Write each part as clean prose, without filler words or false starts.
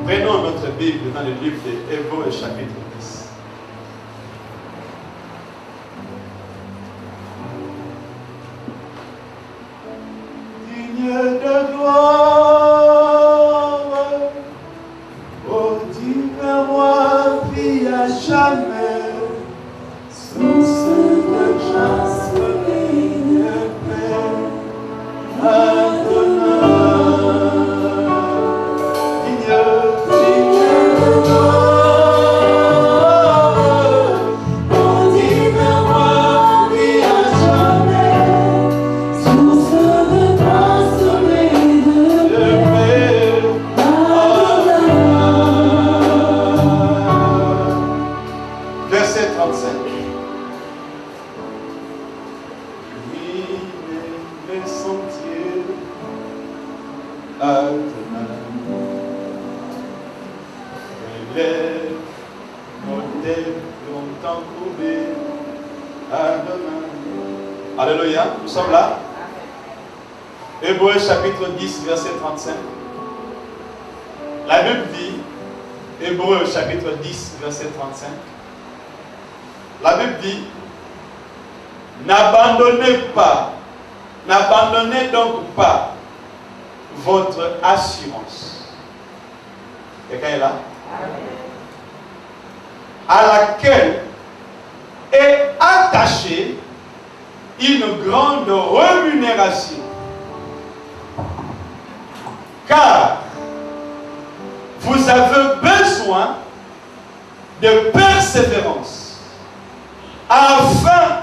Prenons notre Bible dans le livre de Hébreux chapitre 10. Digne de gloire, ô divin roi, vie à jamais, source de grâce et de paix, Adonai. Alléluia, nous sommes là. Hébreux chapitre 10, verset 35. La Bible dit, Hébreux chapitre 10, verset 35. La Bible dit, n'abandonnez donc pas votre assurance. Quelqu'un est là? À laquelle est attachée une grande rémunération. Car vous avez besoin de persévérance, afin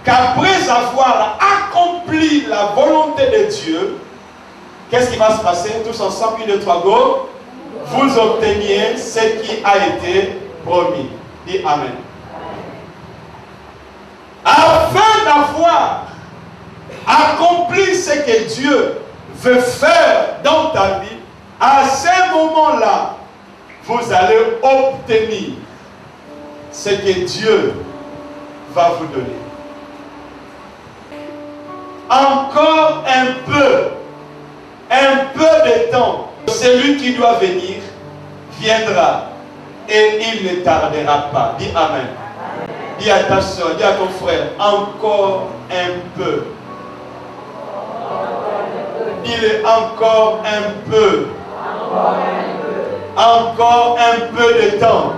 qu'après avoir accompli la volonté de Dieu, qu'est-ce qui va se passer? Tous ensemble, 1, 2, 3, go. Vous obteniez ce qui a été promis. Dis Amen. Afin d'avoir accompli ce que Dieu veut faire dans ta vie, à ce moment-là, vous allez obtenir ce que Dieu va vous donner. Encore un peu de temps, celui qui doit venir viendra et il ne tardera pas. Dis Amen. Dis à ta soeur, dis à ton frère, encore un peu. Dis-le encore un peu. Encore un peu de temps.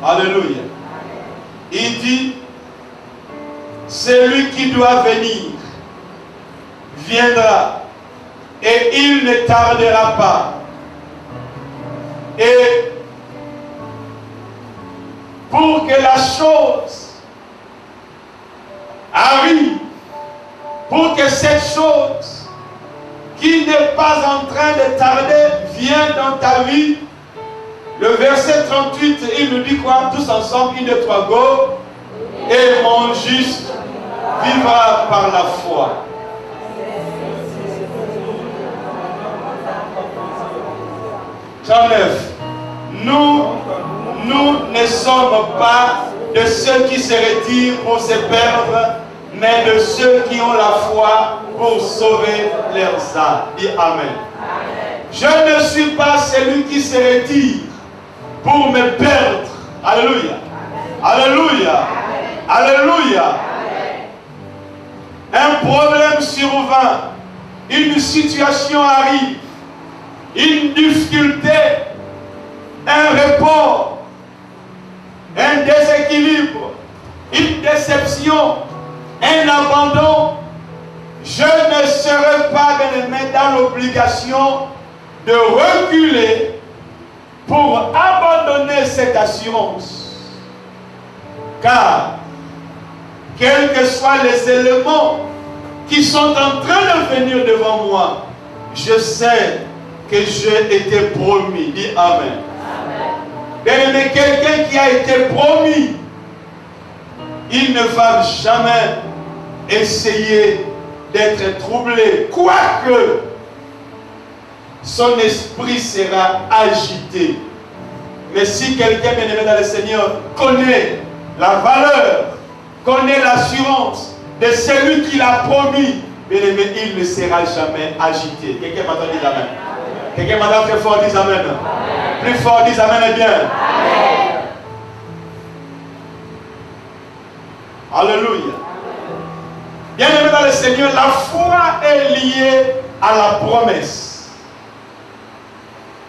Alléluia. Il dit, celui qui doit venir viendra et il ne tardera pas. Et pour que la chose arrive, pour que cette chose qui n'est pas en train de tarder vienne dans ta vie, le verset 38, il nous dit quoi? Tous ensemble, 1, 2, 3, go. Et mon juste vivra par la foi. Nous ne sommes pas de ceux qui se retirent pour se perdre, mais de ceux qui ont la foi pour sauver leurs âmes. Dis Amen. Je ne suis pas celui qui se retire pour me perdre. Alléluia. Alléluia. Alléluia. Un problème survint, une situation arrive, une difficulté, un report, un déséquilibre, une déception, un abandon. Je ne serai pas, bien-aimé, dans l'obligation de reculer pour abandonner cette assurance. Car, quels que soient les éléments qui sont en train de venir devant moi, je sais que j'ai été promis. Dis Amen. Bien-aimé, quelqu'un qui a été promis, il ne va jamais essayer d'être troublé, quoique son esprit sera agité. Mais si quelqu'un, bien-aimé dans le Seigneur, connaît la valeur, connaît l'assurance de celui qui l'a promis, bien aimé, il ne sera jamais agité. Quelqu'un m'entend dire amen. Quelqu'un m'entend très fort dire amen. Plus fort dire amen et bien. Alléluia. Bien aimé dans le Seigneur, la foi est liée à la promesse.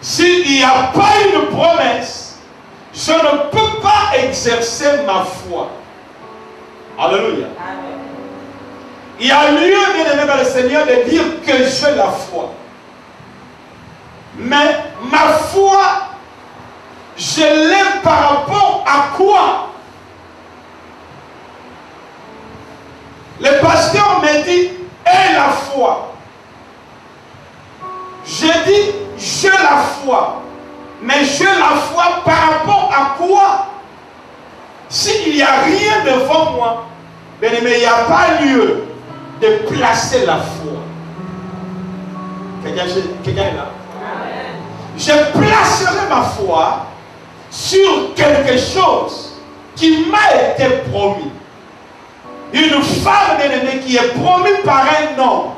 S'il n'y a pas une promesse, je ne peux pas exercer ma foi. Alléluia. Il y a lieu, bien aimé dans le Seigneur, de dire que j'ai la foi. Mais ma foi, je l'ai par rapport à quoi? Le pasteur me dit, aie la foi. Je dis, j'ai la foi. Mais j'ai la foi par rapport à quoi? S'il n'y a rien devant moi, bien aimé, il n'y a pas lieu de placer la foi. Quelqu'un est là? Amen. Je placerai ma foi sur quelque chose qui m'a été promis. Une femme, bien aimée, qui est promise par un homme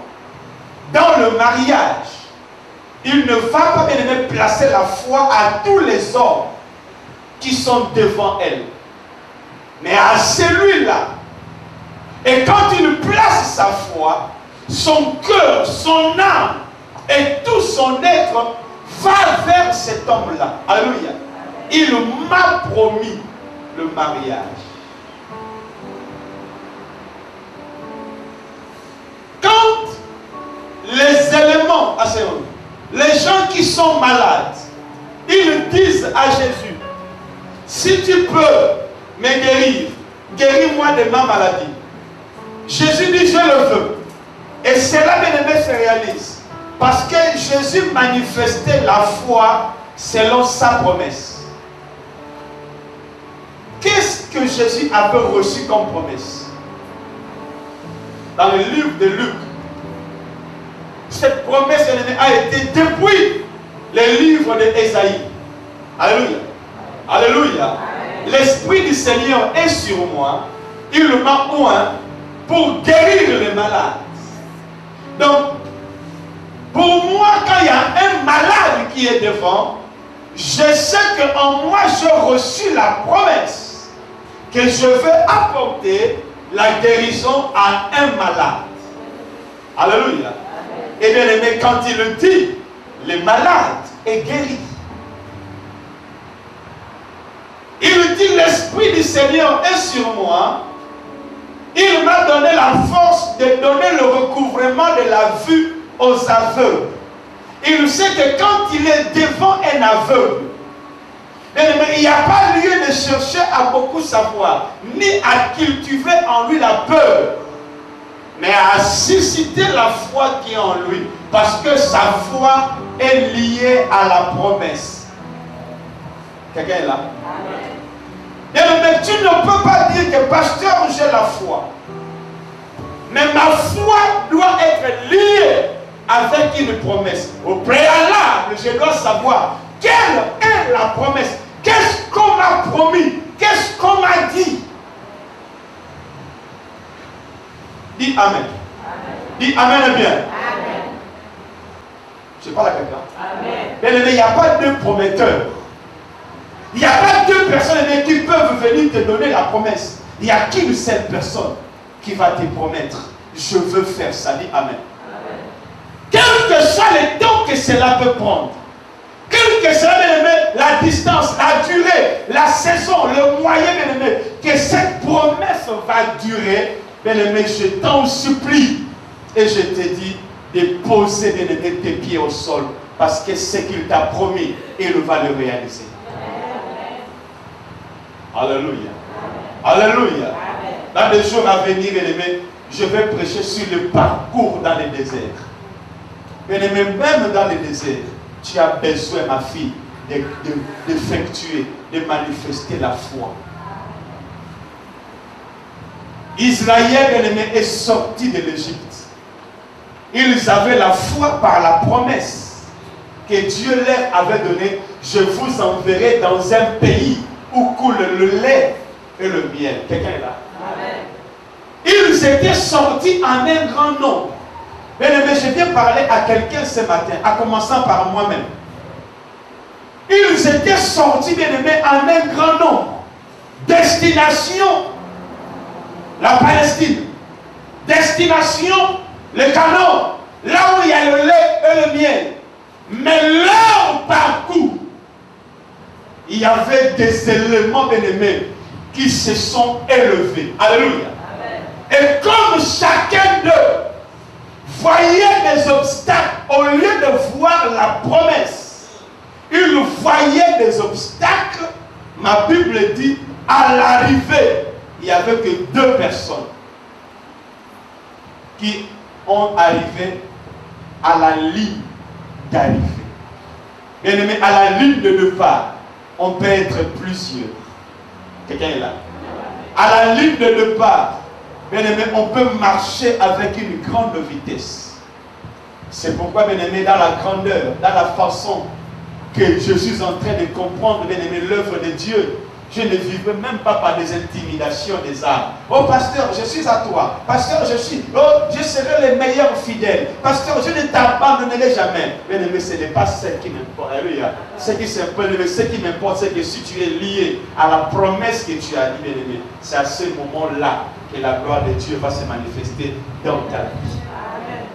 dans le mariage, il ne va pas, bien aimé, placer la foi à tous les hommes qui sont devant elle, mais à celui-là. Et quand il place sa foi, son cœur, son âme et tout son être va vers cet homme-là. Alléluia. Il m'a promis le mariage. Quand les éléments, les gens qui sont malades, ils disent à Jésus, si tu peux me guérir, guéris-moi de ma maladie. Jésus dit, je le veux. Et cela, bien aimé, se réalise. Parce que Jésus manifestait la foi selon sa promesse. Qu'est-ce que Jésus avait reçu comme promesse? Dans le livre de Luc, cette promesse a été depuis le livre d'Ésaïe. Alléluia. Alléluia. L'Esprit du Seigneur est sur moi. Il m'a oint pour guérir les malades. Donc, pour moi, quand il y a un malade qui est devant, je sais qu'en moi, j'ai reçu la promesse que je vais apporter la guérison à un malade. Alléluia. Et bien aimé, quand il le dit, le malade est guéri. Il dit, l'Esprit du Seigneur est sur moi. Il m'a donné la force de donner le recouvrement de la vue aux aveugles. Il sait que quand il est devant un aveugle, il n'y a pas lieu de chercher à beaucoup savoir, ni à cultiver en lui la peur, mais à susciter la foi qui est en lui, parce que sa foi est liée à la promesse. Quelqu'un est là? Mais tu ne peux pas dire que pasteur, j'ai la foi. Mais ma foi doit être liée avec une promesse. Au préalable, je dois savoir quelle est la promesse. Qu'est-ce qu'on m'a promis? Qu'est-ce qu'on m'a dit? Dis Amen. Dis Amen bien. Amen. Je parle à quelqu'un. Amen. Mais il n'y a pas deux prometteurs. Il n'y a pas deux personnes qui peuvent venir te donner la promesse. Il n'y a qu'une seule personne qui va te promettre. Je veux faire ça. Dis Amen. Amen. Quel que soit le temps que cela peut prendre, quel que soit la distance, la durée, la saison, le moyen, que cette promesse va durer, bien-aimé, je t'en supplie et je te dis de poser, bien-aimé, tes pieds au sol, parce que ce qu'il t'a promis, il va le réaliser. Alléluia. Alléluia. Dans les jours à venir, bien-aimé, je vais prêcher sur le parcours dans le désert. Bien-aimé, même dans le désert, tu as besoin, ma fille, d'effectuer, de manifester la foi. Israël, bien-aimé, est sorti de l'Égypte. Ils avaient la foi par la promesse que Dieu leur avait donnée. Je vous enverrai dans un pays où coule le lait et le miel. Quelqu'un est là? Amen. Ils étaient sortis en un grand nombre. Bien-aimé, je viens parler à quelqu'un ce matin, en commençant par moi-même. Ils étaient sortis, bien-aimés, en un grand nombre. Destination, la Palestine. Destination, le Canaan. Là où il y a le lait et le miel. Mais leur parcours, il y avait des éléments, bien-aimés, qui se sont élevés. Alléluia. Amen. Et comme chacun d'eux voyait des obstacles, au lieu de voir la promesse, ils voyaient des obstacles. Ma Bible dit, à l'arrivée, il n'y avait que 2 personnes qui ont arrivé à la ligne d'arrivée. Bien aimé, à la ligne de départ, on peut être plusieurs. Quelqu'un est là? À la ligne de départ, bien aimé, on peut marcher avec une grande vitesse. C'est pourquoi, bien aimé, dans la grandeur, dans la façon que je suis en train de comprendre, bien aimé, l'œuvre de Dieu, je ne vivrai même pas par des intimidations des âmes. Oh pasteur, je suis à toi. Pasteur, je serai le meilleur fidèle. Pasteur, je ne t'abandonnerai jamais. Bien aimé, ce n'est pas ce qui m'importe. Alléluia. Ce qui m'importe, c'est que si tu es lié à la promesse que tu as dit, bien aimé, c'est à ce moment-là que la gloire de Dieu va se manifester dans ta vie. Amen.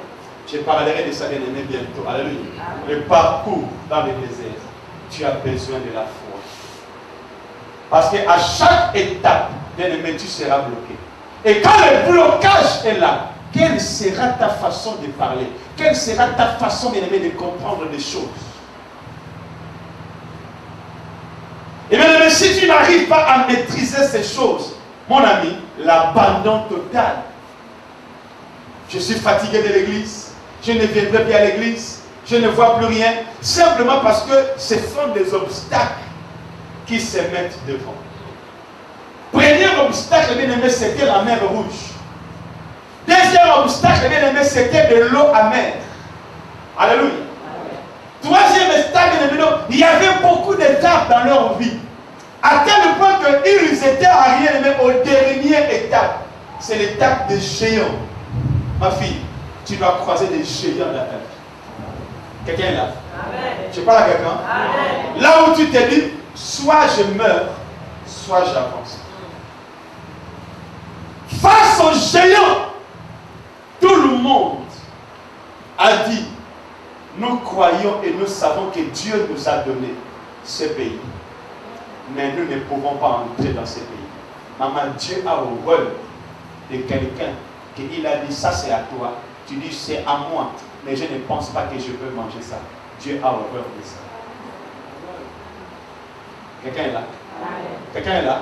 Je parlerai de ça, bien aimé, bientôt. Alléluia. Amen. Le parcours dans le désert, tu as besoin de la foi. Parce qu'à chaque étape, bien aimé, tu seras bloqué. Et quand le blocage est là, quelle sera ta façon de parler? Quelle sera ta façon, bien aimé, de comprendre les choses? Et bien aimé, si tu n'arrives pas à maîtriser ces choses, mon ami, l'abandon total. Je suis fatigué de l'église, je ne viendrai plus à l'église, je ne vois plus rien, simplement parce que ce sont des obstacles qui se mettent devant. Premier obstacle, bien aimé, c'était la mer rouge. Deuxième obstacle, bien aimé, c'était de l'eau amère. Alléluia. Troisième obstacle, bien aimé, il y avait beaucoup d'étapes dans leur vie. À tel point qu'ils étaient arrivés même au dernier étape. C'est l'étape des géants. Ma fille, tu dois croiser des géants dans ta vie. Quelqu'un est là? Amen. Je parle à quelqu'un. Là où tu te dis, soit je meurs, soit j'avance. Face aux géants, tout le monde a dit, nous croyons et nous savons que Dieu nous a donné ce pays. Mais nous ne pouvons pas entrer dans ce pays. Maman, Dieu a horreur de quelqu'un qu'il a dit, ça c'est à toi. Tu dis, c'est à moi. Mais je ne pense pas que je peux manger ça. Dieu a horreur de ça. Quelqu'un est là? Quelqu'un est là?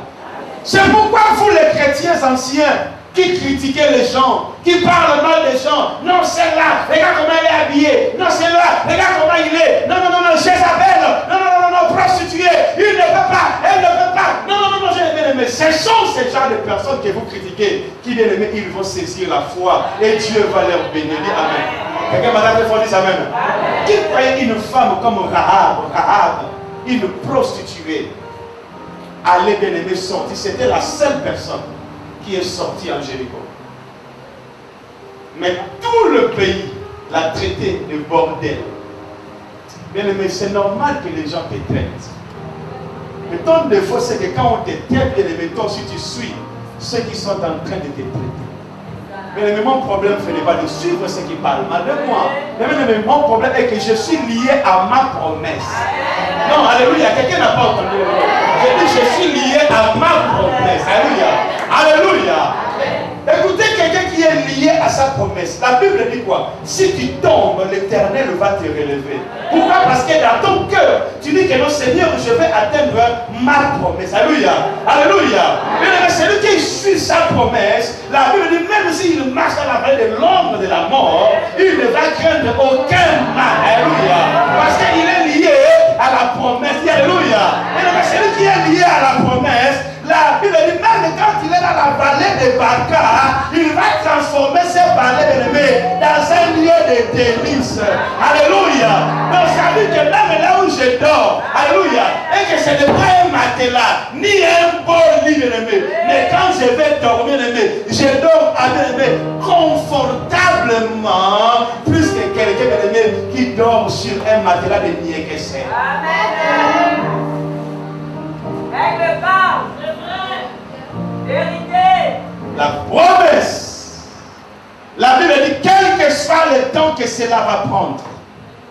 C'est pourquoi vous les chrétiens anciens qui critiquaient les gens, qui parlent mal des gens, non c'est là, regarde comment elle est habillée, non c'est là, regarde comment il est, non, Jézabel, non, prostituée, il ne peut pas, elle ne peut pas, non, je l'ai bien aimé. Ce sont ces genres de personnes que vous critiquez, qui bien aimé, ils vont saisir la foi et Dieu va leur bénir. Amen. Quelqu'un m'a dit qu'il faut dire Amen. Qui croyait une femme comme Rahab, une prostituée, allait bien aimé sortir, c'était la seule personne qui est sortie en Jéricho. Mais tout le pays l'a traité de bordel. Bien aimé, c'est normal que les gens te traitent. Mais ton défaut, c'est que quand on te traite, bien aimé, toi aussi tu suis ceux qui sont en train de te traiter. Bien aimé, mon problème, ce n'est pas de suivre ceux qui parlent mal de moi. Bien aimé, mon problème est que je suis lié à ma promesse. Non, alléluia, quelqu'un n'a pas entendu. Je dis, je suis lié à ma promesse. Alléluia. Alléluia. Écoutez, quelqu'un qui est lié à sa promesse. La Bible dit quoi? Si tu tombes, l'Éternel va te relever. Pourquoi? Parce que dans ton cœur, tu dis que non, Seigneur, je vais atteindre ma promesse. Alléluia. Alléluia. Mais celui qui suit sa promesse, la Bible dit, même s'il marche dans la vallée de l'ombre de la mort, il ne va craindre aucun mal. Alléluia. Parce qu'il est lié à la promesse. Alléluia. Mais celui qui est lié à la promesse, la Bible dit, même quand il est dans la vallée de Baca, il va transformer ces vallées dans un lieu de délice. Alléluia. Donc ça veut dire que même là où je dors, alléluia, et que ce n'est pas un matelas, ni un beau lit, bien-aimé, mais quand je vais dormir, bien-aimé, je dors, bien-aimé, confortablement, plus que quelqu'un, bien-aimé, qui dort sur un matelas de niékessé. Amen. Avec le pain, c'est vrai. Vérité. La promesse. La Bible dit, quel que soit le temps que cela va prendre,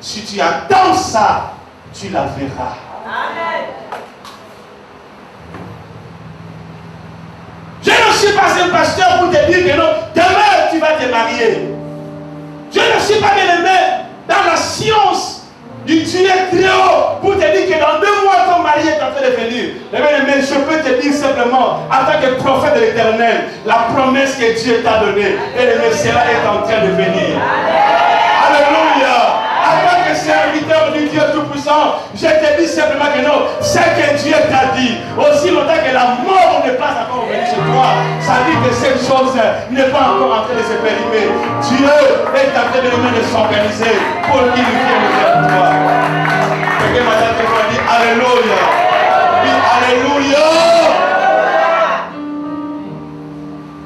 si tu attends ça, tu la verras. Amen. Je ne suis pas un pasteur pour te dire que non, demain tu vas te marier. Je ne suis pas bien-aimé dans la science du Dieu très haut pour te dire que dans 2 mois ton mari est en train de venir. Mais je peux te dire simplement, en tant que prophète de l'Éternel, la promesse que Dieu t'a donnée, cela est en train de venir. Alléluia. En tant que serviteur du Dieu Tout-Puissant, je te dis simplement que non, ce que Dieu t'a dit, aussi longtemps que la mort n'est pas encore venue chez toi, ça dit que cette chose n'est pas encore en train de se périmer. Dieu est en train de s'organiser pour qu'il vienne vers toi. Quelqu'un m'a dit Alléluia. Dis Alléluia.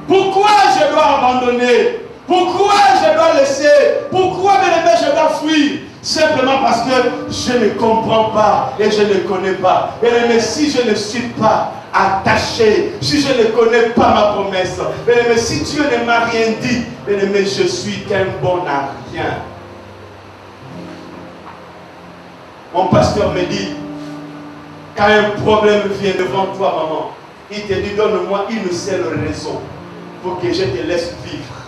Pourquoi je dois abandonner? Pourquoi je dois laisser? Pourquoi, bien-aimé, je dois fuir? Simplement parce que je ne comprends pas et je ne connais pas. Bien-aimé, si je ne suis pas attaché, si je ne connais pas ma promesse, bien-aimé, si Dieu ne m'a rien dit, bien-aimé, je suis qu'un bon à rien. Mon pasteur me dit, quand un problème vient devant toi, maman, il te dit, donne-moi une seule raison pour que je te laisse vivre.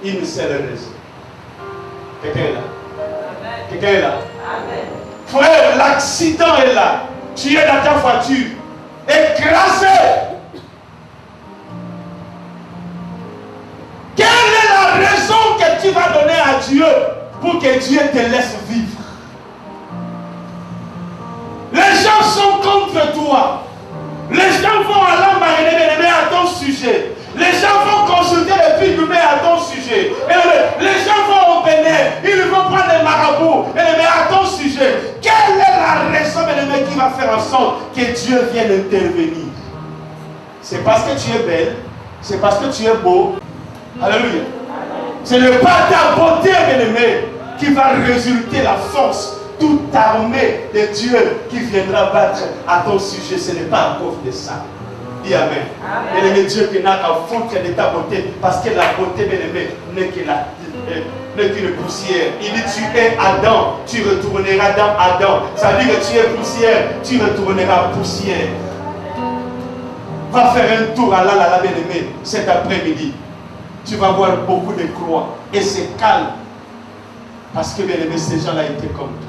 Une seule raison. Quelqu'un est là? Quelqu'un est là? Amen. Frère, l'accident est là. Tu es dans ta voiture, écrasé. Quelle est la raison que tu vas donner à Dieu pour que Dieu te laisse vivre? Les gens sont contre toi. Les gens vont à l'embarrer à ton sujet. Les gens vont consulter les films à ton sujet. Les gens vont au Bénin. Ils vont prendre des marabouts à ton sujet. Quelle est la raison qui va faire en sorte que Dieu vienne intervenir? C'est parce que tu es belle. C'est parce que tu es beau. Alléluia. Ce n'est pas ta beauté, bien-aimé, qui va résulter la force. Toute armée de Dieu qui viendra battre à ton sujet, ce n'est pas à cause de ça. Dis Amen. Bien-aimé, Dieu qui n'a qu'à foutre de ta beauté, parce que la beauté, bien-aimé, n'est qu'une poussière. Il dit, tu es Adam, tu retourneras dans Adam. Ça veut dire que tu es poussière, tu retourneras poussière. Va faire un tour à la bien-aimé, cet après-midi. Tu vas voir beaucoup de croix. Et c'est calme. Parce que, bien-aimé, ces gens-là étaient comme toi.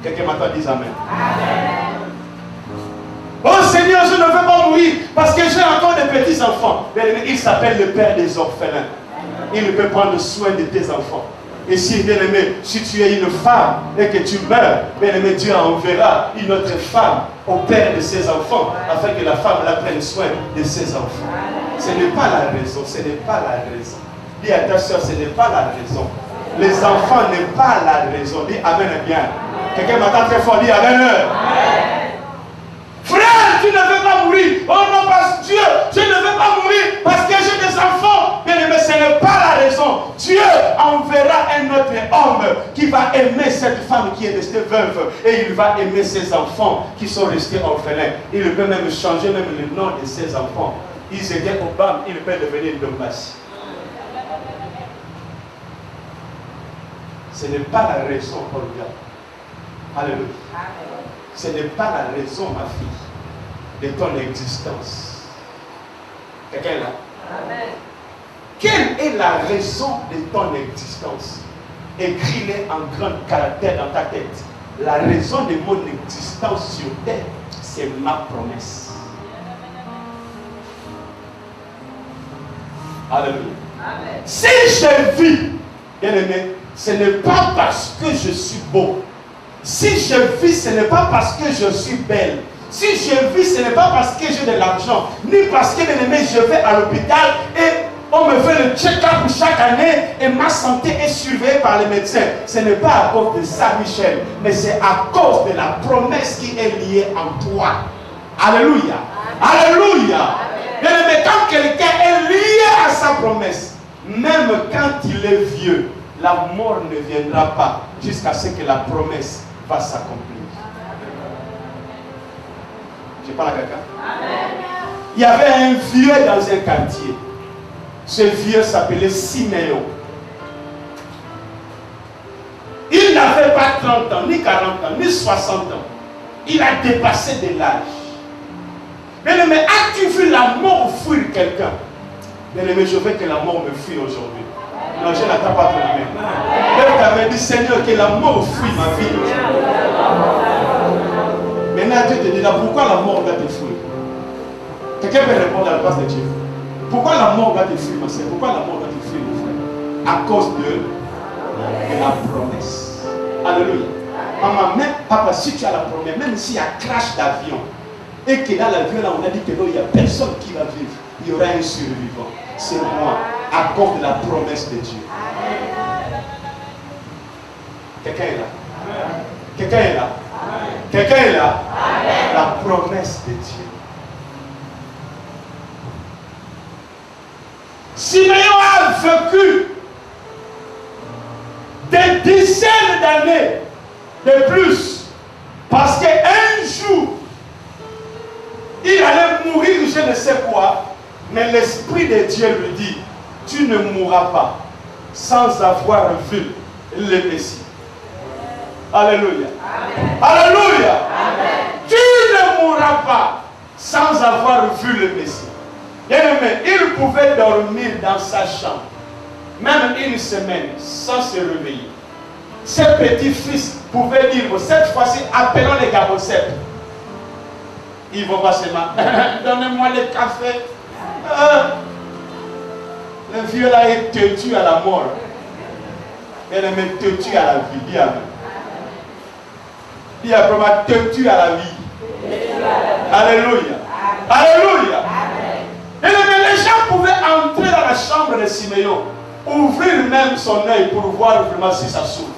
Quelqu'un m'entend dire Amen. Amen. Oh Seigneur, je ne veux pas mourir parce que j'ai encore des petits enfants. Bien-aimé, il s'appelle le Père des orphelins. Il peut prendre soin de tes enfants. Et si, bien-aimé, si tu es une femme et que tu meurs, bien-aimé, Dieu enverra une autre femme au père de ses enfants afin que la femme la prenne soin de ses enfants. Ce n'est pas la raison, ce n'est pas la raison. Dis à ta soeur, ce n'est pas la raison. Les enfants n'est pas la raison. Dis Amen bien. Quelqu'un m'entend très fort, dis Amen. Frère, tu ne veux pas mourir. Oh non, parce que Dieu, je ne veux pas mourir parce que j'ai des enfants. Bien aimé, ce n'est pas la raison. Dieu enverra un autre homme qui va aimer cette femme qui est restée veuve. Et il va aimer ses enfants qui sont restés orphelins. Il peut même changer même le nom de ses enfants. Ils étaient au BAM, il peut devenir Dombassi. Ce n'est pas la raison, Olga. Alléluia. Ce n'est pas la raison, ma fille, de ton existence. Quelqu'un est là? Amen. Quelle est la raison de ton existence? Écris-les en grand caractère dans ta tête. La raison de mon existence sur terre, c'est ma promesse. Alléluia. Amen. Si je vis, bien aimé, ce n'est pas parce que je suis beau. Si je vis, ce n'est pas parce que je suis belle. Si je vis, ce n'est pas parce que j'ai de l'argent, ni parce que, bien aimé, je vais à l'hôpital et On me fait le check-up chaque année et ma santé est surveillée par les médecins. Ce n'est pas à cause de ça, Michel, mais c'est à cause de la promesse qui est liée en toi. Alléluia. Alléluia. Mais quand quelqu'un est lié à sa promesse, même quand il est vieux, la mort ne viendra pas jusqu'à ce que la promesse va s'accomplir. Je parle à quelqu'un? Il y avait un vieux dans un quartier. Ce vieux s'appelait Siméon. Il n'avait pas 30 ans, ni 40 ans, ni 60 ans. Il a dépassé de l'âge. Bien-aimé, as-tu vu la mort fuir quelqu'un? Bien-aimé, je veux que la mort me fuit aujourd'hui. Non, je n'attends pas ton main. Lève ta main, dis Seigneur, que la mort fuit ma vie aujourd'hui. Maintenant, Dieu te dit là, pourquoi la mort va te fuir? Quelqu'un peut répondre à la place de Dieu. Pourquoi la mort va te fuir, ma soeur? Pourquoi la mort va te fuir, mon frère? À cause de la promesse. Alléluia. Maman, même, papa, si tu as la promesse, même s'il y a crash d'avion, et que dans l'avion, là, on a dit que il n'y a personne qui va vivre, il y aura un survivant. C'est moi, à cause de la promesse de Dieu. Quelqu'un est là? Quelqu'un est là? Quelqu'un est là? La promesse de Dieu. Siméon a vécu des dizaines d'années de plus parce qu'un jour il allait mourir, je ne sais quoi, mais l'Esprit de Dieu lui dit, tu ne mourras pas sans avoir vu le Messie. Alléluia. Amen. Alléluia. Amen. Tu ne mourras pas sans avoir vu le Messie. Bien-aimé, il pouvait dormir dans sa chambre, même une semaine, sans se réveiller. Ses petits-fils pouvaient dire, cette fois-ci, appelons les Gabosep. Ils vont pas se marrer. Donnez-moi le café. Le vieux là est têtu à la mort. Bien-aimé, têtu à la vie. Dis amen. Dis après têtu à la vie. Alléluia. Alléluia. Et les gens pouvaient entrer dans la chambre de Siméon, ouvrir même son œil pour voir vraiment si ça s'ouvre.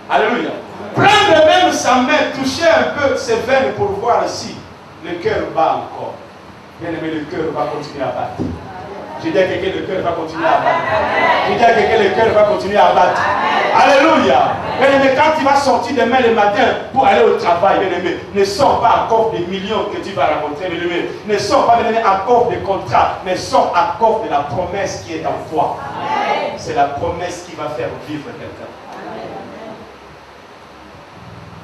Alléluia. Prendre même sa main, toucher un peu ses veines pour voir si le cœur bat encore. Bien aimé, le cœur va continuer à battre. Je dis à quelqu'un, le cœur va continuer à battre. Je dis à quelqu'un, le cœur va continuer à battre. Alléluia. Bien aimé, quand tu vas sortir demain le matin pour aller au travail, bien aimé, ne sors pas à cause des millions que tu vas rencontrer, bien aimé. Ne sors pas, bien aimé, à cause des contrats, mais sors à cause de la promesse qui est en toi. C'est la promesse qui va faire vivre quelqu'un.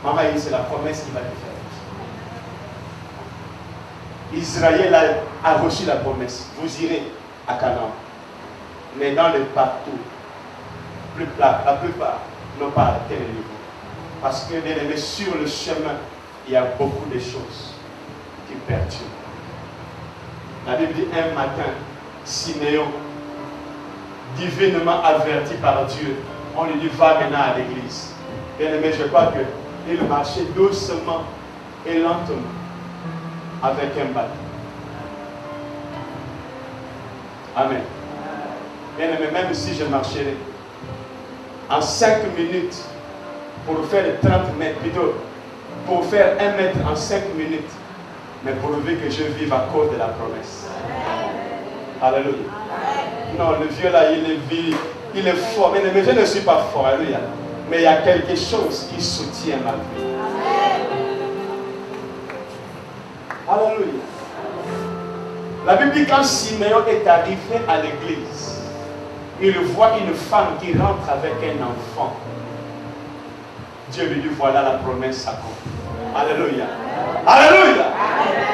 Maman, c'est la promesse qui va te faire vivre. Israël a reçu la promesse. Vous irez à Canaan. Mais dans le partout, plus plat, la plupart n'ont pas atteint le niveau. Parce que, bien aimé, sur le chemin, il y a beaucoup de choses qui perturbent. La Bible dit un matin, Siméon, divinement averti par Dieu, on lui dit va maintenant à l'église. Bien aimé, je crois qu'il marchait doucement et lentement avec un bâton. Amen. Bien aimé, même si je marcherais en 5 minutes pour faire 30 mètres, plutôt pour faire 1 mètre en 5 minutes, mais pourvu que je vive à cause de la promesse. Alléluia. Non, le vieux là, il est fort. Mais je ne suis pas fort, alléluia. Mais il y a quelque chose qui soutient ma vie. Alléluia. La Bible dit quand Siméon est arrivé à l'église, il voit une femme qui rentre avec un enfant. Dieu lui dit voilà la promesse s'accomplit. Alléluia. Alléluia.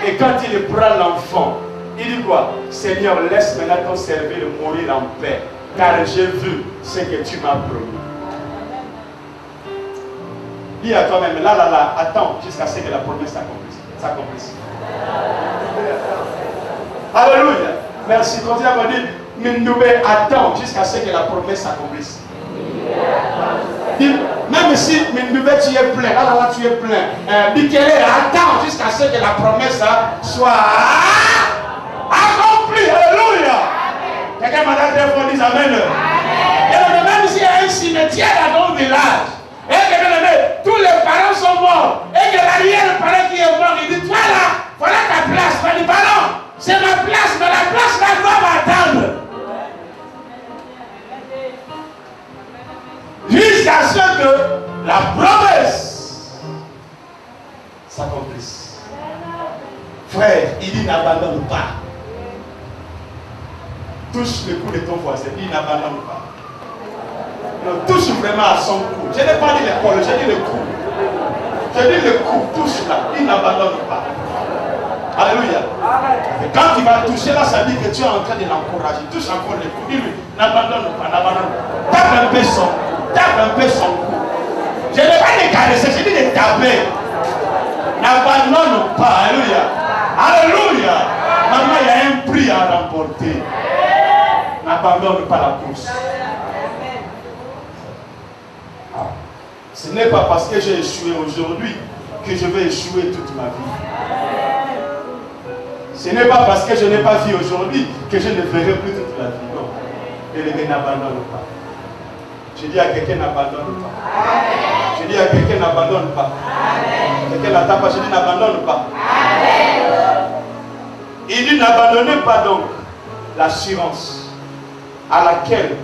Et quand il prend l'enfant, il dit quoi? Seigneur, laisse maintenant ton serviteur mourir en paix, car j'ai vu ce que tu m'as promis. Dis à toi-même, là, attends jusqu'à ce que la promesse s'accomplisse. Alléluia. Merci. Continue à me dire, Mindoubé, attends jusqu'à ce que la promesse s'accomplisse. Même si Mindoubé, tu es plein, là, tu es plein. Bikele, attends jusqu'à ce que la promesse soit accomplie. Alléluia. Quelqu'un m'a dit très fort, dis Amen. Et même s'il y a un cimetière dans ton village, et que tous les parents sont morts, et que l'arrière-parent qui est mort, il dit, toi là, voilà ta place. Il dit, bah non, c'est ma place, mais la place là doit m'attendre. Jusqu'à ce que la promesse s'accomplisse. Frère, il dit n'abandonne pas. Touche le cou de ton voisin, il n'abandonne pas. Non, touche vraiment à son cou. Je n'ai pas dit l'épaule, j'ai dit le cou. J'ai dit le cou, touche là, il n'abandonne pas. Alléluia. Et quand il va toucher là, ça dit que tu es en train de l'encourager. Touche encore le cou, dis-lui, n'abandonne pas, n'abandonne pas. Tape un peu son cou. Tape un peu son cou. Je n'ai pas de caresser, j'ai dit de taper. N'abandonne pas. Alléluia. Alléluia. Maman, il y a un prix à remporter. N'abandonne pas la course. Ce n'est pas parce que j'ai échoué aujourd'hui que je vais échouer toute ma vie. Ce n'est pas parce que je n'ai pas vu aujourd'hui que je ne verrai plus toute la vie. Non. Et n'abandonne pas. Je dis à quelqu'un n'abandonne pas. Je dis à quelqu'un n'abandonne pas. Quelqu'un n'attend pas, je dis n'abandonne pas. Il dit n'abandonnez pas donc l'assurance à laquelle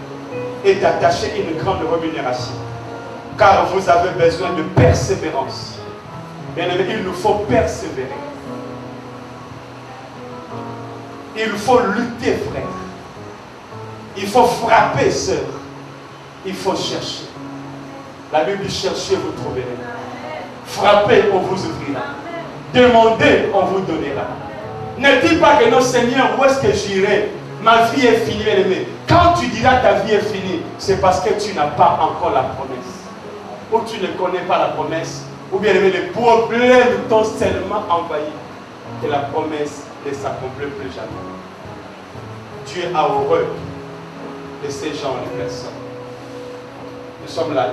est attachée une grande rémunération. Car vous avez besoin de persévérance. Bien aimé, il nous faut persévérer. Il faut lutter, frère. Il faut frapper, sœur. Il faut chercher. La Bible dit cherchez, vous trouverez. Frappez, on vous ouvrira. Demandez, on vous donnera. Ne dis pas que non, Seigneur, où est-ce que j'irai? Ma vie est finie, bien aimé. Quand tu diras ta vie est finie, c'est parce que tu n'as pas encore la promesse. Ou tu ne connais pas la promesse. Ou bien aimé, les problèmes t'ont tellement envahi que la promesse ne s'accomplit plus jamais. Dieu a horreur de ces gens de personnes. Nous sommes là.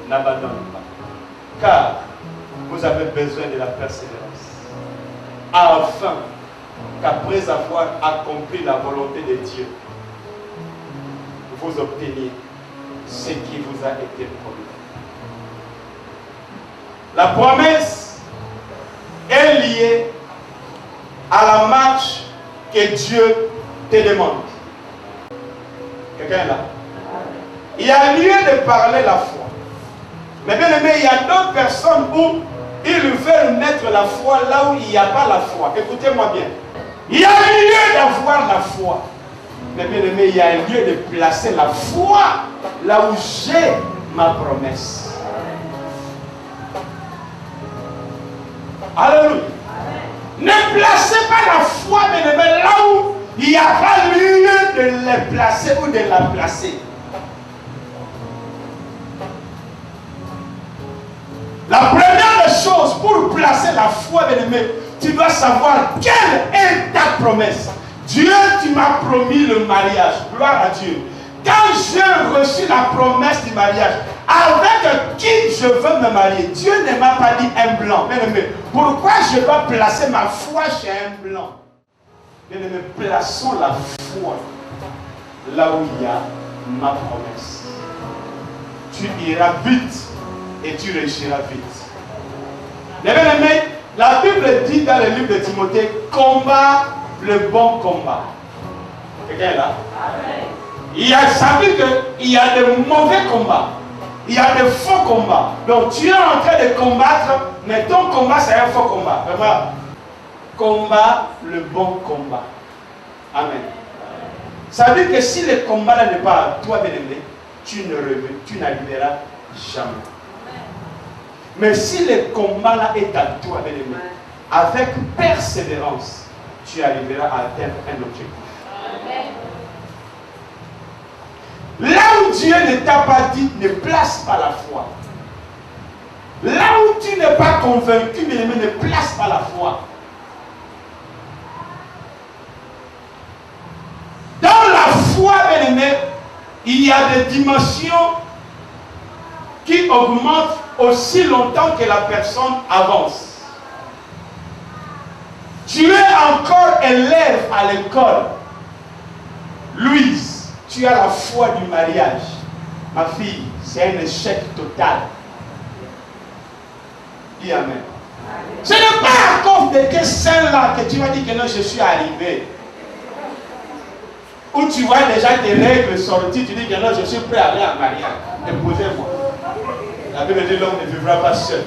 N'abandonnez pas. Car vous avez besoin de la persévérance. Afin qu'après avoir accompli la volonté de Dieu, vous obteniez ce qui vous a été promis. La promesse est liée à la marche que Dieu te demande. Quelqu'un est là? Il y a lieu de parler la foi. Mais bien aimé, il y a d'autres personnes où ils veulent mettre la foi là où il n'y a pas la foi. Écoutez-moi bien. Il y a lieu d'avoir la foi. Mais bien aimé, il y a lieu de placer la foi là où j'ai ma promesse. Alléluia. Ne placez pas la foi, bien aimé, là où il n'y a pas lieu de la placer ou de la placer. La première des choses pour placer la foi, bien aimé, tu dois savoir quelle est ta promesse. Dieu, tu m'as promis le mariage. Gloire à Dieu. Quand j'ai reçu la promesse du mariage, avec qui je veux me marier, Dieu ne m'a pas dit un blanc. Bien aimé, pourquoi je dois placer ma foi chez un blanc? Bien aimé, plaçons la foi là où il y a ma promesse. Tu iras vite et tu réussiras vite. Les bien-aimés, la Bible dit dans le livre de Timothée, combat le bon combat. Quelqu'un est là? Il y a, ça veut dire qu'il y a de mauvais combats. Il y a de faux combats. Donc tu es en train de combattre, mais ton combat c'est un faux combat. Vraiment, combat le bon combat. Amen. Ça veut dire que si le combat là n'est pas à toi, bien-aimé, tu n'arriveras jamais. Mais si le combat là est à toi, bien-aimé, avec persévérance, tu arriveras à atteindre un objectif. Là où Dieu ne t'a pas dit, ne place pas la foi. Là où tu n'es pas convaincu, bien-aimé, ne place pas la foi. Dans la foi, bien-aimé, il y a des dimensions qui augmentent aussi longtemps que la personne avance. Tu es encore élève à l'école. Louise, tu as la foi du mariage. Ma fille, c'est un échec total. Dis Amen. Ce n'est pas à cause de tes seins là que tu vas dire que non, je suis arrivé. Ou tu vois déjà tes règles sorties, tu dis que non, je suis prêt à aller en mariage. Épousez-moi. La Bible dit l'homme ne vivra pas seul.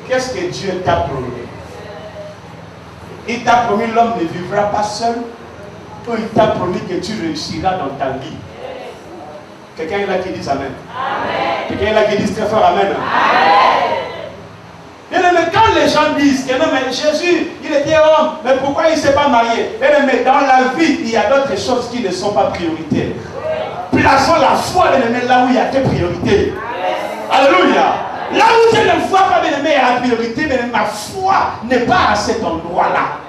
Qu'est-ce que Dieu t'a promis? Il t'a promis l'homme ne vivra pas seul, ou il t'a promis que tu réussiras dans ta vie? Quelqu'un est là qui dit Amen. Quelqu'un est là qui dit très fort Amen. Mais quand les gens disent que non, mais Jésus, il était homme, mais pourquoi il ne s'est pas marié? Mais dans la vie, il y a d'autres choses qui ne sont pas prioritaires. Plaçons la foi, bien-aimé, là où il y a tes priorités. Alléluia. Là où je ne vois pas, bien-aimé, la priorité, mais ma foi n'est pas à cet endroit-là.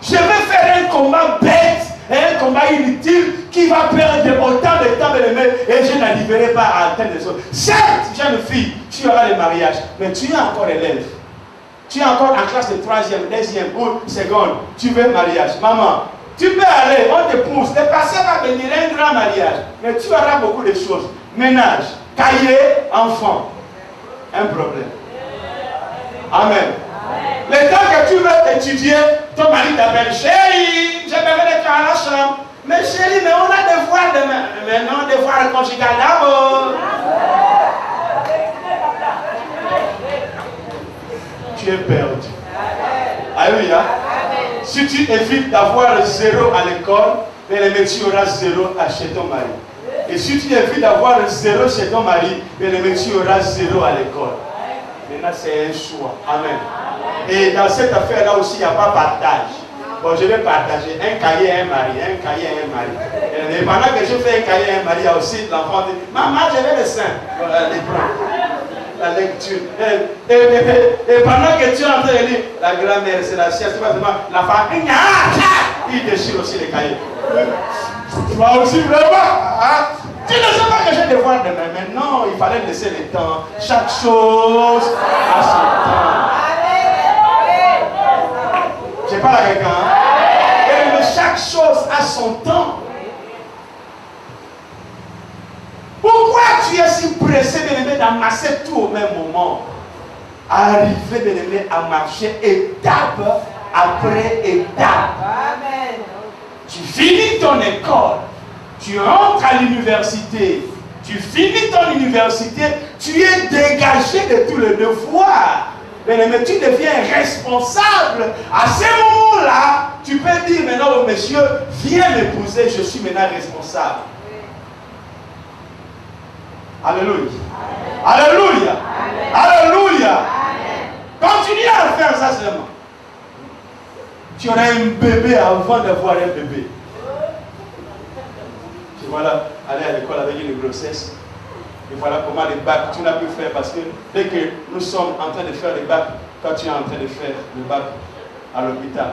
Je vais faire un combat bête, un combat inutile qui va perdre autant de temps, bien-aimé, et je n'arriverai pas à atteindre les autres. Certes, jeune fille, tu auras le mariage, mais tu es encore élève. Tu es encore en classe de 3e, 2e ou 2e. Tu veux mariage. Maman, tu peux aller, on te pousse. Le passé va venir un grand mariage, mais tu auras beaucoup de choses. Ménage, cahier, enfant. Un problème. Amen. Le temps que tu veux étudier, ton mari t'appelle chérie, j'ai besoin d'être à la chambre. Mais chérie, mais on a des devoirs demain. Mais non, devoirs conjugal d'abord. Tu es perdu. Alléluia. Si tu évites d'avoir 0 à l'école, tu auras 0 chez ton mari. Et si tu évites d'avoir 0 chez ton mari, tu auras 0 à l'école. Maintenant, c'est un choix. Amen. Et dans cette affaire-là aussi, il n'y a pas partage. Bon, je vais partager un cahier et un mari, un cahier et un mari. Et pendant que je fais un cahier et un mari, il y a aussi l'enfant dit, maman, je vais le sein. Les bras. La lecture. Et pendant que tu es en train de lire, la grand-mère, c'est la sieste, la femme, il déchire aussi les cahiers. Tu vas aussi vraiment. Hein? Tu ne sais pas que j'ai devoir demain. Mais non, il fallait laisser le temps. Chaque chose a son temps. Je parle à quelqu'un. Hein? Mais chaque chose a son temps. Pourquoi tu es si pressé, bien-aimé, d'amasser tout au même moment? Arriver, bien-aimé, à marcher étape après étape. Amen. Tu finis ton école, tu rentres à l'université, tu finis ton université, tu es dégagé de tous les devoirs. Bien-aimé, tu deviens responsable. À ce moment-là, tu peux dire maintenant au monsieur, viens m'épouser, je suis maintenant responsable. Alléluia. Amen. Alléluia. Amen. Alléluia. Amen. Continue à faire ça seulement. Tu auras un bébé avant d'avoir un bébé. Tu vois là, aller à l'école avec une grossesse. Et voilà comment les bacs, tu n'as pu faire parce que dès que nous sommes en train de faire les bacs, toi tu es en train de faire le bac à l'hôpital.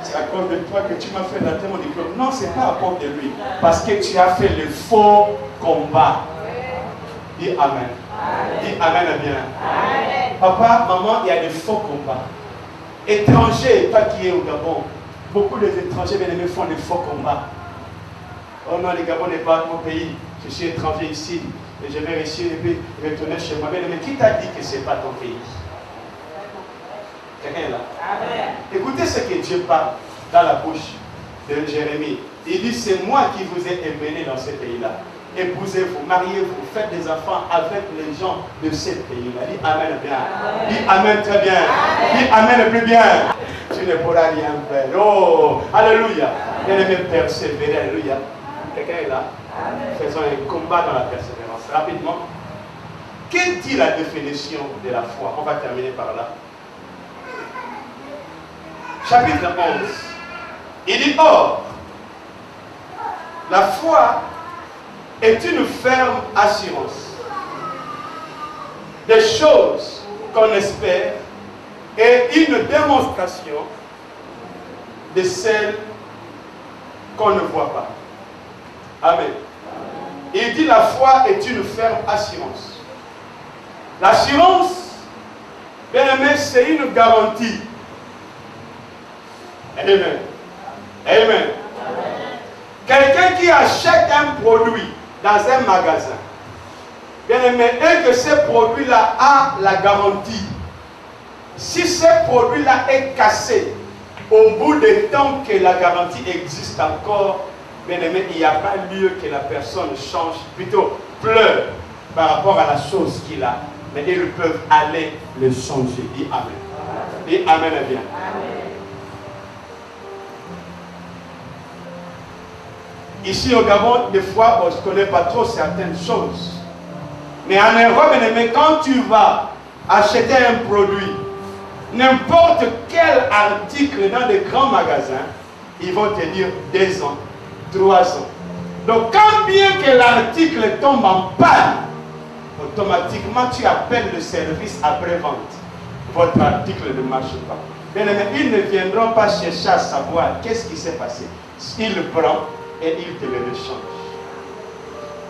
C'est à cause de toi que tu m'as fait rater mon diplôme. Non, ce n'est pas à cause de lui. Parce que tu as fait le faux combat. Dis Amen. Dis Amen bien. Amen. Papa, maman, il y a des faux combats. Étrangers, toi qui es au Gabon, beaucoup d'étrangers bien-aimés font des faux combats. Oh non, le Gabon n'est pas mon pays. Je suis étranger ici. Et je vais réussir et puis retourner chez moi. Mais qui t'a dit que ce n'est pas ton pays? Quelqu'un est là? Amen. Écoutez ce que Dieu parle dans la bouche de Jérémie. Il dit, c'est moi qui vous ai emmené dans ce pays-là. Épousez-vous, mariez-vous, faites des enfants avec les gens de ce pays-là. Dis Amen bien. Amen. Dis Amen très bien. Amen. Dis Amen plus bien. Tu ne pourras rien faire. Oh, alléluia. Bien-aimé, persévérer. Alléluia. Quelqu'un est là? Amen. Faisons un combat dans la persévérance. Rapidement. Quelle est la définition de la foi? On va terminer par là. Chapitre 11. Il dit, or, la foi est une ferme assurance des choses qu'on espère et une démonstration de celles qu'on ne voit pas. Amen. Il dit la foi est une ferme assurance. L'assurance, bien aimé, c'est une garantie. Amen. Amen. Quelqu'un qui achète un produit dans un magasin, bien aimé, et que ce produit-là a la garantie. Si ce produit-là est cassé, au bout du temps que la garantie existe encore, bien aimé, il n'y a pas lieu que la personne change, plutôt pleure par rapport à la chose qu'il a. Mais ils peuvent aller le changer. Dis Amen. Dis Amen et bien. Ici au Gabon, des fois, on ne connaît pas trop certaines choses. Mais en Europe, bien aimé, quand tu vas acheter un produit, n'importe quel article dans des grands magasins, ils vont te dire 2 ans, 3 ans. Donc quand bien que l'article tombe en panne, automatiquement tu appelles le service après-vente. Votre article ne marche pas. Bien aimé, ils ne viendront pas chercher à savoir qu'est-ce qui s'est passé. Ils le prennent et ils te le rechangent.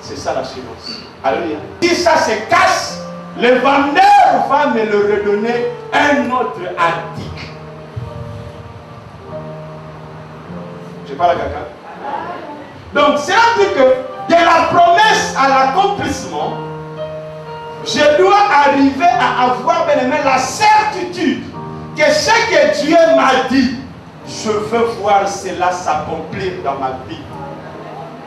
C'est ça l'assurance. Alléluia. Si ça se casse, le vendeur va me le redonner un autre article. Je parle à quelqu'un. Donc, c'est un truc que de la promesse à l'accomplissement, je dois arriver à avoir, bien aimé, la certitude que ce que Dieu m'a dit, je veux voir cela s'accomplir dans ma vie.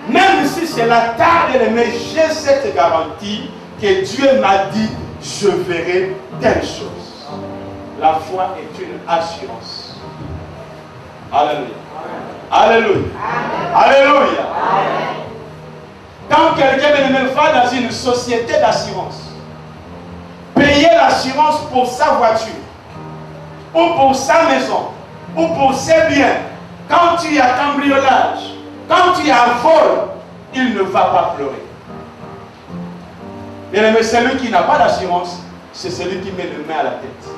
Même si c'est la tard, bien aimé, j'ai cette garantie que Dieu m'a dit, je verrai telle chose. La foi est une assurance. Alléluia. Alléluia. Alléluia. Quand quelqu'un va dans une société d'assurance, payer l'assurance pour sa voiture, ou pour sa maison, ou pour ses biens, quand il y a cambriolage, quand il y a vol, il ne va pas pleurer. Bien aimé, celui qui n'a pas d'assurance, c'est celui qui met le main à la tête.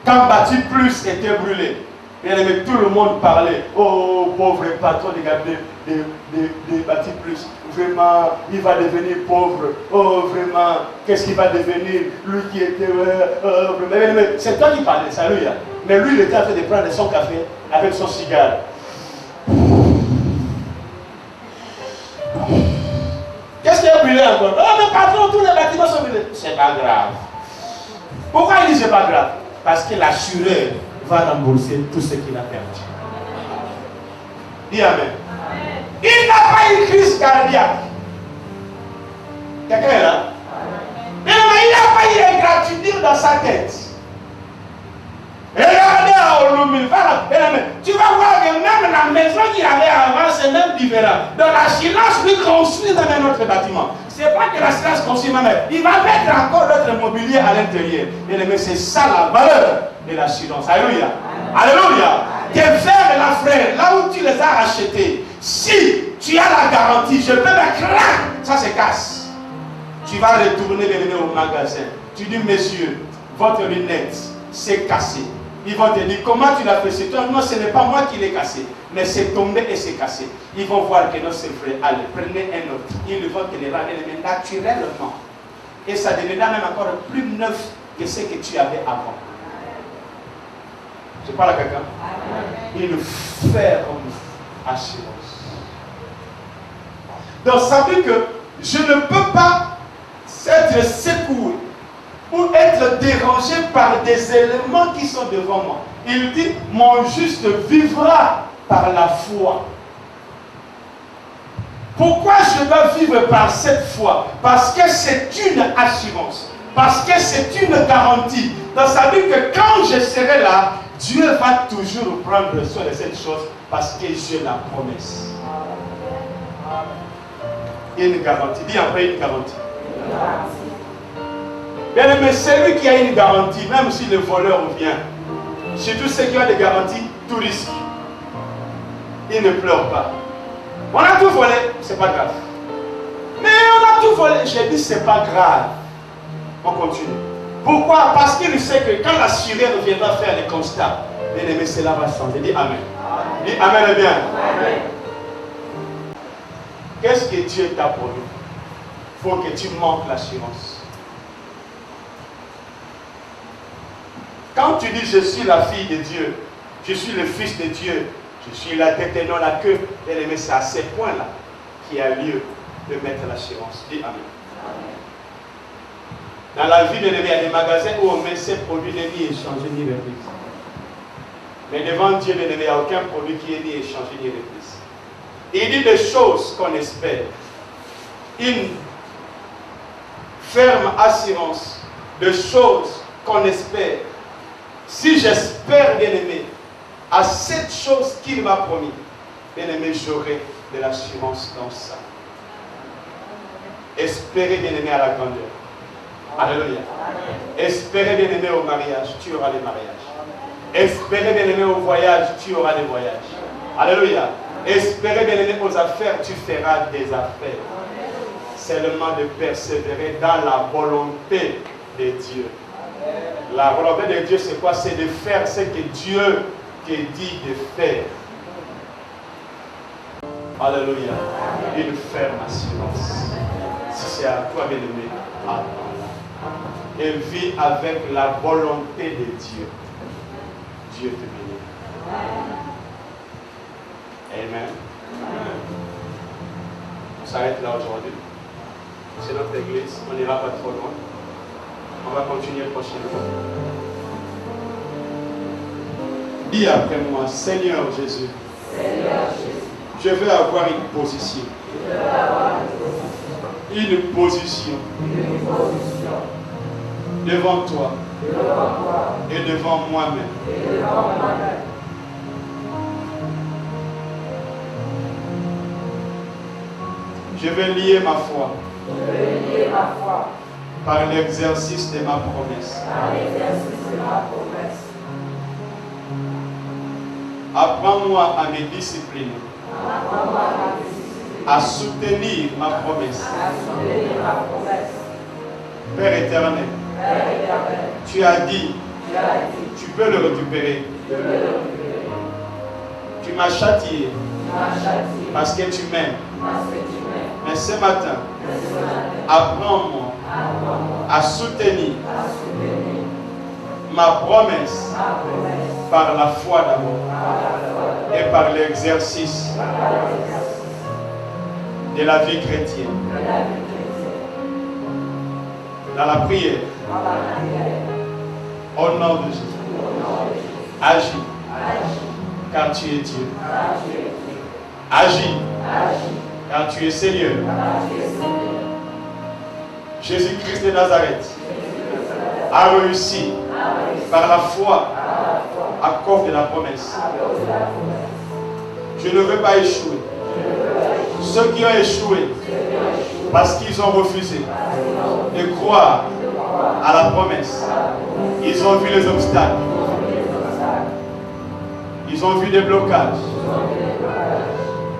Quand Bâti Plus était brûlé, bien aimé, tout le monde parlait. Oh, pauvre patron de Bâti Plus. Vraiment, il va devenir pauvre. Oh, vraiment, qu'est-ce qu'il va devenir? Lui qui était... vraiment. C'est toi qui parlais, ça lui. Mais lui, il était en train de prendre son café avec son cigare. Qu'est-ce qui est brûlé encore? Oh, mais patron, tous les bâtiments sont brûlés. C'est pas grave. Pourquoi il dit c'est pas grave? Parce que l'assureur va rembourser tout ce qu'il a perdu. Dis Amen. Il n'a pas une crise cardiaque. Quelqu'un est là? Mais il n'a pas eu une gratitude dans sa tête. Regardez à Olumil, tu vas voir que même la maison qu'il avait avant, c'est même différent. Donc la silence lui construit dans un autre bâtiment. Ce n'est pas que la silence construit même. Il va mettre encore d'autres mobilier à l'intérieur. Mais c'est ça la valeur de l'assurance. Alléluia. Alléluia. Tes frères et la frère, là où tu les as achetés, si tu as la garantie, je peux me craquer, ça se casse. Tu vas retourner au magasin. Tu dis, messieurs, votre lunette s'est cassée. Ils vont te dire, comment tu l'as fait? C'est toi? Non, ce n'est pas moi qui l'ai cassé. Mais c'est tombé et c'est cassé. Ils vont voir que non, c'est vrai. Allez, prenez un autre. Ils vont te le ramener naturellement. Et ça deviendra même encore plus neuf que ce que tu avais avant. Je parle à quelqu'un. Une ferme assurance. Donc ça veut dire que je ne peux pas être secoué ou être dérangé par des éléments qui sont devant moi. Il dit, mon juste vivra par la foi. Pourquoi je dois vivre par cette foi? Parce que c'est une assurance. Parce que c'est une garantie. Donc ça veut dire que quand je serai là, Dieu va toujours prendre soin de cette chose parce que j'ai la promesse. Une garantie. Dis après une garantie. Bien aimé, celui qui a une garantie, même si le voleur vient, surtout ceux qui ont des garanties, tout risque. Il ne pleure pas. On a tout volé, c'est pas grave. Mais on a tout volé. J'ai dit, c'est pas grave. On continue. Pourquoi? Parce qu'il sait que quand l'assureur viendra faire les constats, bien aimé, cela va changer. Dis Amen. Dis Amen et bien. Amen. Qu'est-ce que Dieu t'a pour nous? Il faut que tu manques l'assurance. Quand tu dis je suis la fille de Dieu, je suis le fils de Dieu, Je suis la tête et non la queue. Bien aimé, c'est à ces points-là qu'il y a lieu de mettre l'assurance. Dis Amen. Dans la vie, bien aimé, il y a des magasins où on met ces produits ni échangés ni repris. Mais devant Dieu, bien aimé, il n'y a aucun produit qui est ni échangé ni repris. Il dit des choses qu'on espère. Une ferme assurance de choses qu'on espère. Si j'espère, bien aimé, à cette chose qu'il m'a promis, bien aimé, j'aurai de l'assurance dans ça. Espérez, bien aimé, à la grandeur. Alléluia. Espérez, bien aimé, au mariage, tu auras des mariages. Espérez, bien aimé, au voyage, tu auras des voyages. Alléluia. Espérez, bien aimé, aux affaires, tu feras des affaires. Seulement de persévérer dans la volonté de Dieu. La volonté de Dieu, c'est quoi? C'est de faire ce que Dieu te dit de faire. Alléluia. Une ferme assurance. Si c'est à toi, bien aimé, attends. Et vis avec la volonté de Dieu. Dieu te bénit. Amen. On s'arrête là aujourd'hui. C'est notre église. On n'ira pas trop loin. On va continuer prochainement. Dis après moi, Seigneur Jésus, je veux avoir une position. Une position devant toi et devant moi-même. Je vais lier ma foi par l'exercice de ma promesse. Apprends-moi à me discipliner, à soutenir ma promesse. Père éternel, tu as dit, tu peux le récupérer. Tu m'as châtié parce que tu m'aimes. Mais ce matin, apprends-moi à soutenir ma promesse par la foi d'abord et par l'exercice de la vie chrétienne. Dans la prière, au nom de Jésus, agis, car tu es Dieu. Agis, car tu es Seigneur. Jésus-Christ de Nazareth a réussi par la foi à cause de la promesse. Je ne veux pas échouer. Ceux qui ont échoué parce qu'ils ont refusé de croire à la promesse, ils ont vu les obstacles, ils ont vu des blocages,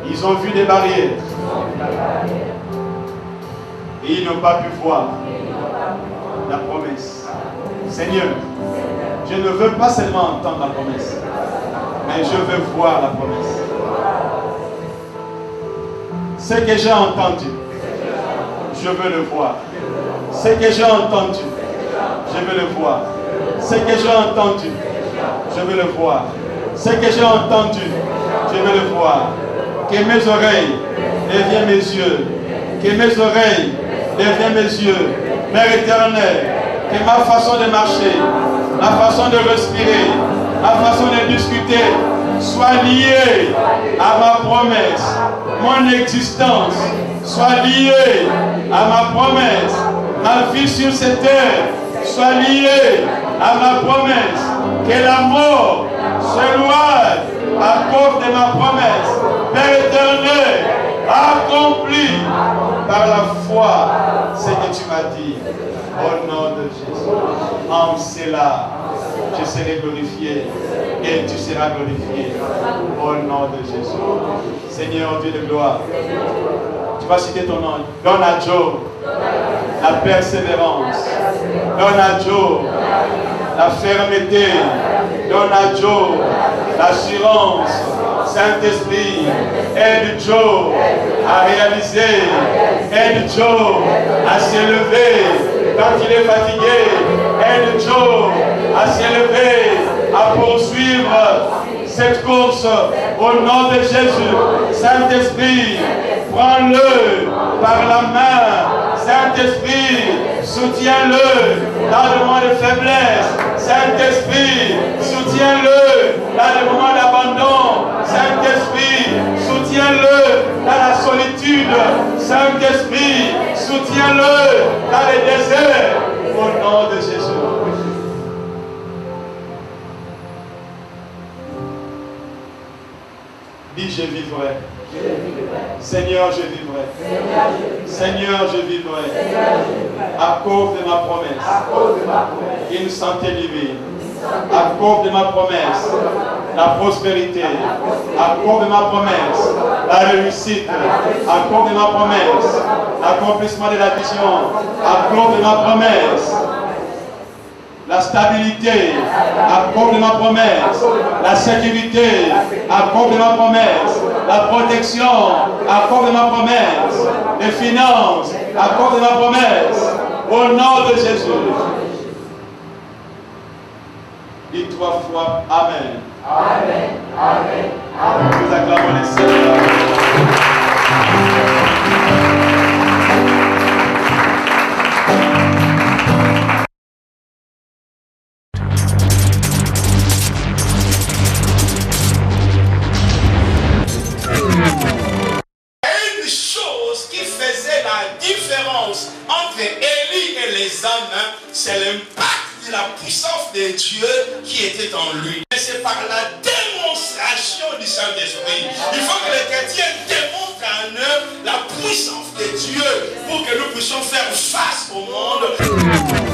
ils ont vu des barrières et ils n'ont pas pu voir la promesse. Seigneur, je ne veux pas seulement entendre la promesse, mais je veux voir la promesse. Ce que j'ai entendu, je veux le voir. Ce que j'ai entendu, je veux le voir. Ce que j'ai entendu, je veux le voir. Ce que j'ai entendu, je veux le voir. Que mes oreilles deviennent mes yeux. Que mes oreilles deviennent mes yeux. Père éternel, que ma façon de marcher, ma façon de respirer, ma façon de discuter soit liée à ma promesse. Mon existence soit liée à ma promesse. Ma vie sur cette terre soit liée à ma promesse. Que la mort s'éloigne à cause de ma promesse. Père éternel, accomplis par la foi ce que tu m'as dit. Au nom de Jésus. En cela, je serai glorifié et tu seras glorifié. Au nom de Jésus. Seigneur Dieu de gloire, tu vas citer ton nom. Donne à Joe la persévérance. Donne à Joe la fermeté. Donne à Joe l'assurance. Saint-Esprit, aide Joe à réaliser. Aide Joe à s'élever quand il est fatigué. Aide Joe à s'élever, à poursuivre cette course Au nom de Jésus, Saint-Esprit, prends-le par la main. Saint-Esprit, soutiens-le dans le moment de faiblesse. Saint-Esprit, soutiens-le dans le moment d'abandon. Saint-Esprit, soutiens-le dans la solitude. Saint-Esprit, soutiens-le dans les déserts. Au nom de Jésus. Dis, je vivrai. Seigneur, je vivrai. Seigneur, je vivrai. À cause de ma promesse. Une santé divine. À cause de ma promesse. La prospérité. À cause de ma promesse. La réussite. À cause de ma promesse. L'accomplissement de la vision. À cause de ma promesse. La stabilité, à cause de ma promesse. La sécurité, à cause de ma promesse. La protection, à cause de ma promesse. Les finances, à cause de ma promesse. Au nom de Jésus. Dis 3 fois Amen. Amen. Amen. Amen. Nous acclamons le Seigneur. Entre Élie et les hommes, c'est l'impact de la puissance de Dieu qui était en lui. Et c'est par la démonstration du Saint-Esprit. Il faut que les chrétiens démontrent en eux la puissance de Dieu pour que nous puissions faire face au monde.